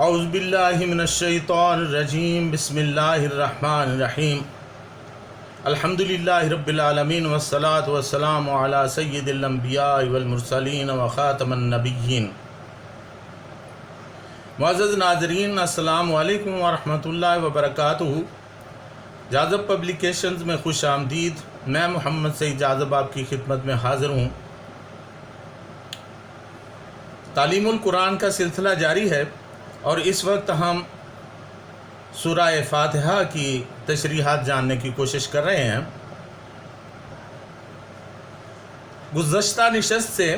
اعوذ باللہ من الشیطان الرجیم بسم اللہ الرحمن الرحیم الحمدللہ رب العالمین والصلاة والسلام علی سید الانبیاء والمرسلین وخاتم النبیین۔ معزز ناظرین، السلام علیکم ورحمۃ اللہ وبرکاتہ۔ جاذب پبلیکیشنز میں خوش آمدید۔ میں محمد سعید جاذب آپ کی خدمت میں حاضر ہوں۔ تعلیم القرآن کا سلسلہ جاری ہے اور اس وقت ہم سورہ فاتحہ کی تشریحات جاننے کی کوشش کر رہے ہیں۔ گزشتہ نشست سے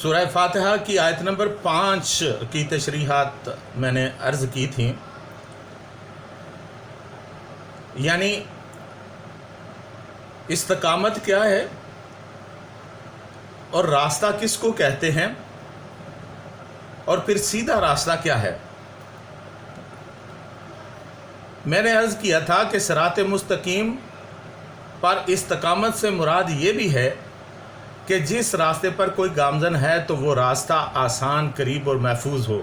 سورہ فاتحہ کی آیت نمبر 5 کی تشریحات میں نے عرض کی تھی، یعنی استقامت کیا ہے اور راستہ کس کو کہتے ہیں، اور پھر سیدھا راستہ کیا ہے۔ میں نے عرض کیا تھا کہ صراط مستقیم پر استقامت سے مراد یہ بھی ہے کہ جس راستے پر کوئی گامزن ہے تو وہ راستہ آسان، قریب اور محفوظ ہو۔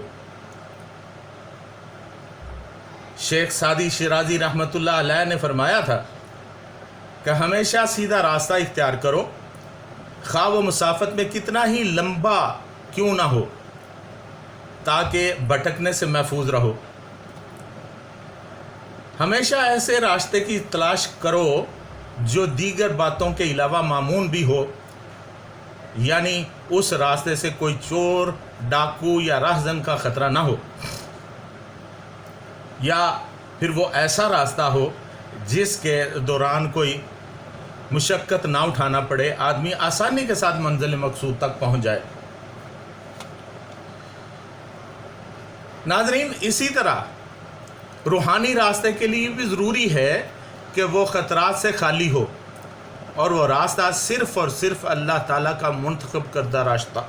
شیخ سعدی شیرازی رحمۃ اللہ علیہ نے فرمایا تھا کہ ہمیشہ سیدھا راستہ اختیار کرو، خواہ وہ مسافت میں کتنا ہی لمبا کیوں نہ ہو، تاکہ بھٹکنے سے محفوظ رہو۔ ہمیشہ ایسے راستے کی تلاش کرو جو دیگر باتوں کے علاوہ مامون بھی ہو، یعنی اس راستے سے کوئی چور، ڈاکو یا راہزن کا خطرہ نہ ہو، یا پھر وہ ایسا راستہ ہو جس کے دوران کوئی مشقت نہ اٹھانا پڑے، آدمی آسانی کے ساتھ منزل مقصود تک پہنچ جائے۔ ناظرین، اسی طرح روحانی راستے کے لیے بھی ضروری ہے کہ وہ خطرات سے خالی ہو اور وہ راستہ صرف اور صرف اللہ تعالیٰ کا منتخب کردہ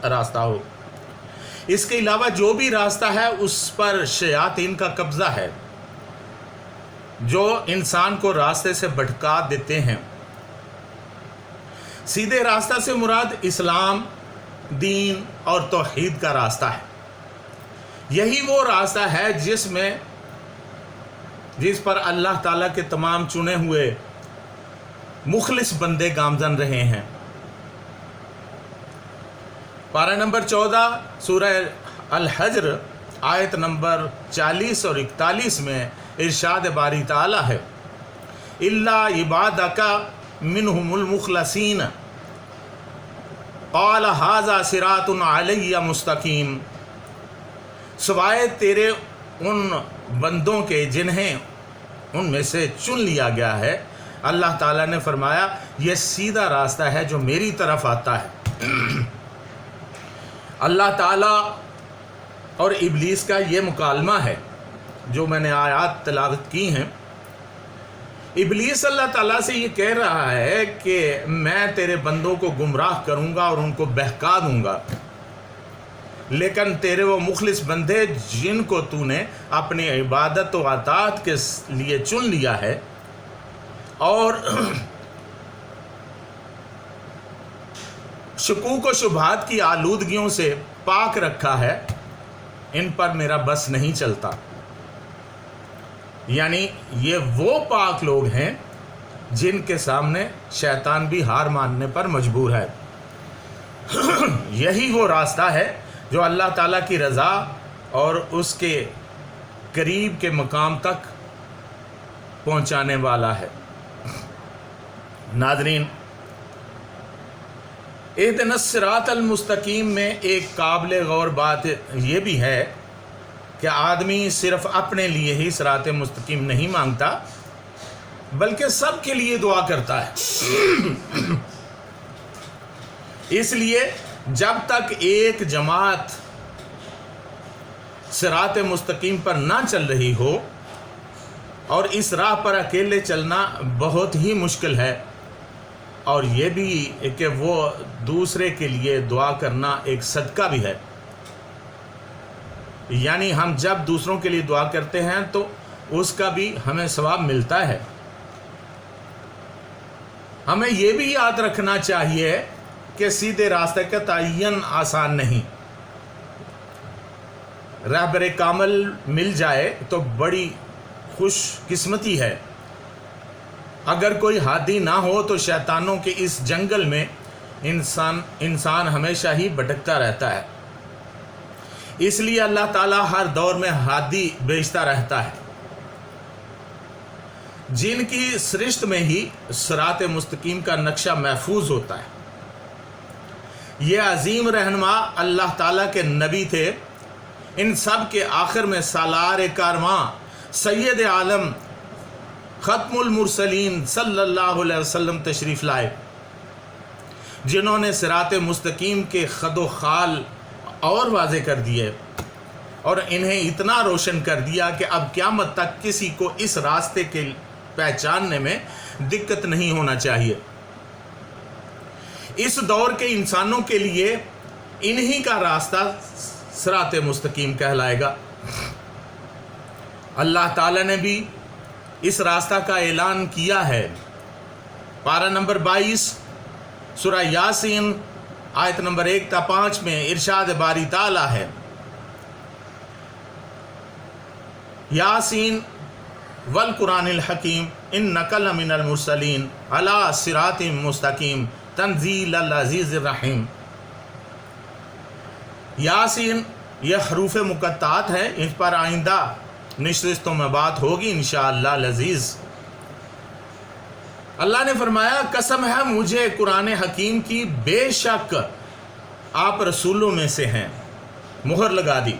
راستہ ہو۔ اس کے علاوہ جو بھی راستہ ہے اس پر شیاطین کا قبضہ ہے جو انسان کو راستے سے بھٹکا دیتے ہیں۔ سیدھے راستہ سے مراد اسلام، دین اور توحید کا راستہ ہے۔ یہی وہ راستہ ہے جس پر اللہ تعالیٰ کے تمام چنے ہوئے مخلص بندے گامزن رہے ہیں۔ پارہ نمبر 14 سورہ الحجر آیت نمبر 40 اور 41 میں ارشاد باری تعالیٰ ہے، الا عبادک منہم المخلصین قال ھذا صراط علی مستقیم، سوائے تیرے ان بندوں کے جنہیں ان میں سے چن لیا گیا ہے، اللہ تعالیٰ نے فرمایا یہ سیدھا راستہ ہے جو میری طرف آتا ہے۔ اللہ تعالیٰ اور ابلیس کا یہ مکالمہ ہے جو میں نے آیات تلاوت کی ہیں۔ ابلیس اللہ تعالیٰ سے یہ کہہ رہا ہے کہ میں تیرے بندوں کو گمراہ کروں گا اور ان کو بہکا دوں گا، لیکن تیرے وہ مخلص بندے جن کو تو نے اپنی عبادت و اطاعت کے لیے چن لیا ہے اور شکوک و شبہات کی آلودگیوں سے پاک رکھا ہے، ان پر میرا بس نہیں چلتا۔ یعنی یہ وہ پاک لوگ ہیں جن کے سامنے شیطان بھی ہار ماننے پر مجبور ہے۔ یہی وہ راستہ ہے جو اللہ تعالیٰ کی رضا اور اس کے قریب کے مقام تک پہنچانے والا ہے۔ ناظرین، اہدنا الصراط المستقیم میں ایک قابل غور بات یہ بھی ہے کہ آدمی صرف اپنے لیے ہی صراط مستقیم نہیں مانگتا بلکہ سب کے لیے دعا کرتا ہے۔ اس لیے جب تک ایک جماعت صراط مستقیم پر نہ چل رہی ہو، اور اس راہ پر اکیلے چلنا بہت ہی مشکل ہے، اور یہ بھی کہ وہ دوسرے کے لیے دعا کرنا ایک صدقہ بھی ہے۔ یعنی ہم جب دوسروں کے لیے دعا کرتے ہیں تو اس کا بھی ہمیں ثواب ملتا ہے۔ ہمیں یہ بھی یاد رکھنا چاہیے کہ سیدھے راستے کا تعین آسان نہیں۔ رہبر کامل مل جائے تو بڑی خوش قسمتی ہے، اگر کوئی ہادی نہ ہو تو شیطانوں کے اس جنگل میں انسان ہمیشہ ہی بھٹکتا رہتا ہے۔ اس لیے اللہ تعالیٰ ہر دور میں ہادی بھیجتا رہتا ہے، جن کی سرشت میں ہی صراط مستقیم کا نقشہ محفوظ ہوتا ہے۔ یہ عظیم رہنما اللہ تعالیٰ کے نبی تھے۔ ان سب کے آخر میں سالار کارواں سید عالم ختم المرسلین صلی اللہ علیہ وسلم تشریف لائے، جنہوں نے صراط مستقیم کے خد و خال اور واضح کر دیے اور انہیں اتنا روشن کر دیا کہ اب قیامت تک کسی کو اس راستے کے پہچاننے میں دقت نہیں ہونا چاہیے۔ اس دور کے انسانوں کے لیے انہی کا راستہ صراط مستقیم کہلائے گا۔ اللہ تعالیٰ نے بھی اس راستہ کا اعلان کیا ہے۔ پارہ نمبر 22 سورہ یاسین آیت نمبر 1 تا 5 میں ارشاد باری تعالیٰ ہے، یاسین والقرآن الحکیم انک لمن المرسلین علی صراط مستقیم تنزیل العزیز الرحیم۔ یاسین یہ حروف مقطعات ہیں، اس پر آئندہ نشستوں میں بات ہوگی انشاءاللہ العزیز۔ اللہ نے فرمایا قسم ہے مجھے قرآن حکیم کی، بے شک آپ رسولوں میں سے ہیں، مہر لگا دی،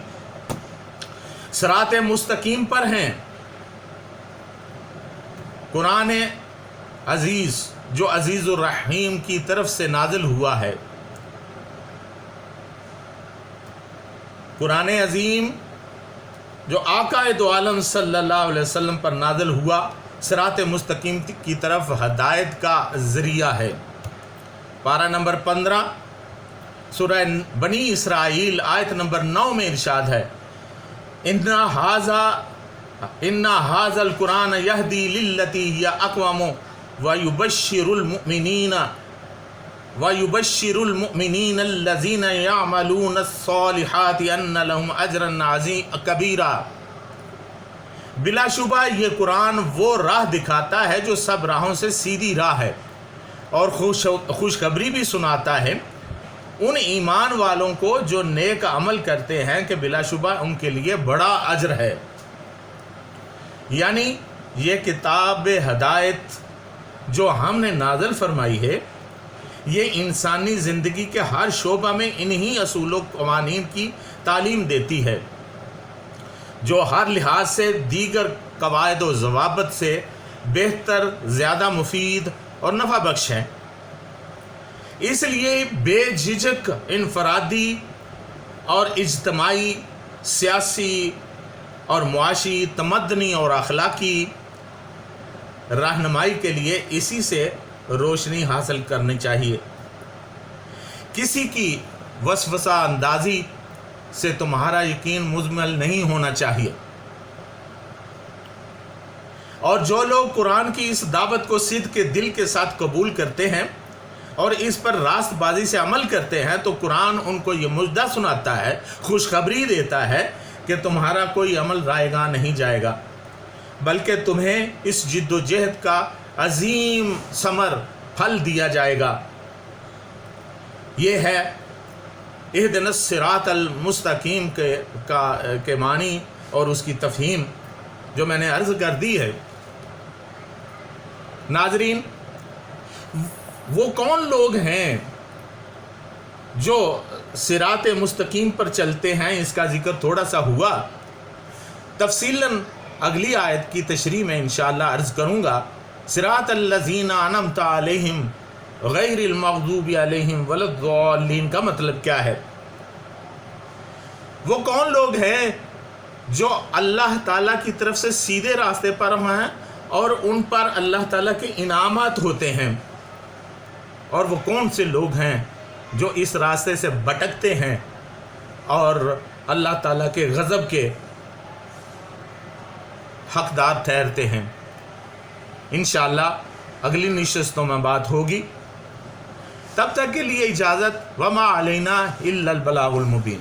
صراط مستقیم پر ہیں۔ قرآن عزیز جو عزیز الرحیم کی طرف سے نازل ہوا ہے، قرآن عظیم جو آقا دو عالم صلی اللہ علیہ وسلم پر نازل ہوا، صراط مستقیم کی طرف ہدایت کا ذریعہ ہے۔ پارہ نمبر 15 سورہ بنی اسرائیل آیت نمبر 9 میں ارشاد ہے، ان ھذا القرآن یہدی للتی ہی اقوم ویبشر المؤمنین الذین یعملون الصالحات ان لهم اجرا کبیرا۔ بلا شبہ یہ قرآن وہ راہ دکھاتا ہے جو سب راہوں سے سیدھی راہ ہے، اور خوشخبری بھی سناتا ہے ان ایمان والوں کو جو نیک عمل کرتے ہیں کہ بلا شبہ ان کے لیے بڑا اجر ہے۔ یعنی یہ کتاب ہدایت جو ہم نے نازل فرمائی ہے، یہ انسانی زندگی کے ہر شعبہ میں انہی اصول و قوانین کی تعلیم دیتی ہے، جو ہر لحاظ سے دیگر قواعد و ضوابط سے بہتر، زیادہ مفید اور نفع بخش ہیں۔ اس لیے بے جھجک انفرادی اور اجتماعی، سیاسی اور معاشی، تمدنی اور اخلاقی رہنمائی کے لیے اسی سے روشنی حاصل کرنی چاہیے۔ کسی کی وسوسہ اندازی سے تمہارا یقین مزمل نہیں ہونا چاہیے، اور جو لوگ قرآن کی اس دعوت کو صدق کے دل کے ساتھ قبول کرتے ہیں اور اس پر راست بازی سے عمل کرتے ہیں تو قرآن ان کو یہ مژدہ سناتا ہے، خوشخبری دیتا ہے کہ تمہارا کوئی عمل رائے گاں نہیں جائے گا، بلکہ تمہیں اس جد و جہد کا عظیم ثمر پھل دیا جائے گا۔ یہ ہے اہدنا الصراط المستقیم کے معنی اور اس کی تفہیم جو میں نے عرض کر دی ہے۔ ناظرین، وہ کون لوگ ہیں جو صراط مستقیم پر چلتے ہیں، اس کا ذکر تھوڑا سا ہوا، تفصیلاً اگلی آیت کی تشریح میں انشاءاللہ عرض کروں گا۔ صراط الذین انعمت علیہم غیر المغضوب علیہم ولا الضالین کا مطلب کیا ہے؟ وہ کون لوگ ہیں جو اللہ تعالیٰ کی طرف سے سیدھے راستے پر ہیں اور ان پر اللہ تعالیٰ کے انعامات ہوتے ہیں، اور وہ کون سے لوگ ہیں جو اس راستے سے بھٹکتے ہیں اور اللہ تعالیٰ کے غضب کے حقدار ٹھہرتے ہیں؟ انشاءاللہ اگلی نشستوں میں بات ہوگی۔ تب تک کے لیے اجازت، وما علینا الا البلاغ المبین۔